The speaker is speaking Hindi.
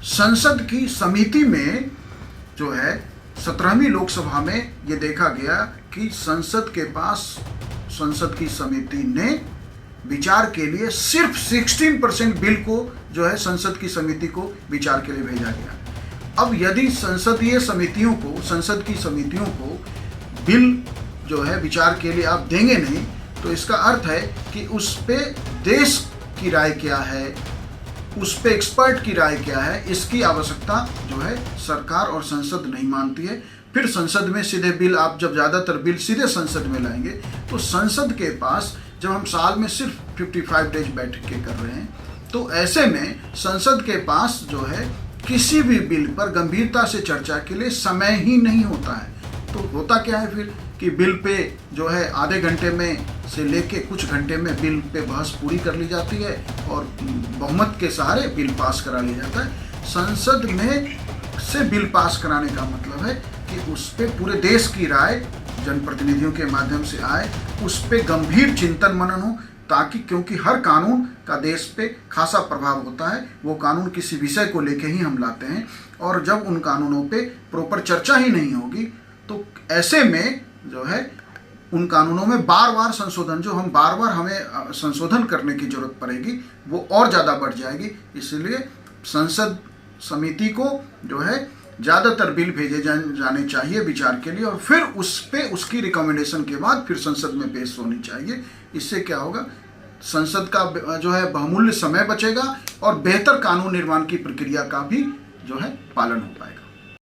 संसद की समिति में जो है 17वीं लोकसभा में ये देखा गया कि संसद की समिति ने विचार के लिए सिर्फ 16% बिल को जो है संसद की समिति को विचार के लिए भेजा गया। अब यदि संसद की समितियों को बिल जो है विचार के लिए आप देंगे नहीं, तो इसका अर्थ है कि उस पे देश की राय क्या है, उस पे एक्सपर्ट की राय क्या है, इसकी आवश्यकता जो है सरकार और संसद नहीं मानती है। फिर संसद में सीधे बिल, आप जब ज़्यादातर बिल सीधे संसद में लाएंगे, तो संसद के पास, जब हम साल में सिर्फ 55 डेज बैठकें कर रहे हैं, तो ऐसे में संसद के पास जो है किसी भी बिल पर गंभीरता से चर्चा के लिए समय ही नहीं होता है। तो होता क्या है फिर कि बिल पे जो है आधे घंटे में से लेके कुछ घंटे में बिल पे बहस पूरी कर ली जाती है और बहुमत के सहारे बिल पास करा लिया जाता है। संसद में से बिल पास कराने का मतलब है कि उस पे पूरे देश की राय जनप्रतिनिधियों के माध्यम से आए, उस पे गंभीर चिंतन मनन हो, ताकि, क्योंकि हर कानून का देश पे खासा प्रभाव होता है। वो कानून किसी विषय को लेके ही हम लाते हैं, और जब उन कानूनों पे प्रॉपर चर्चा ही नहीं होगी, तो ऐसे में जो है उन कानूनों में बार बार संशोधन, जो हम बार बार हमें संशोधन करने की जरूरत पड़ेगी, वो और ज़्यादा बढ़ जाएगी। इसलिए संसद समिति को जो है ज़्यादातर बिल भेजे जाने चाहिए विचार के लिए, और फिर उस पे उसकी रिकमेंडेशन के बाद फिर संसद में पेश होनी चाहिए। इससे क्या होगा, संसद का जो है बहुमूल्य समय बचेगा और बेहतर कानून निर्माण की प्रक्रिया का भी जो है पालन हो पाएगा।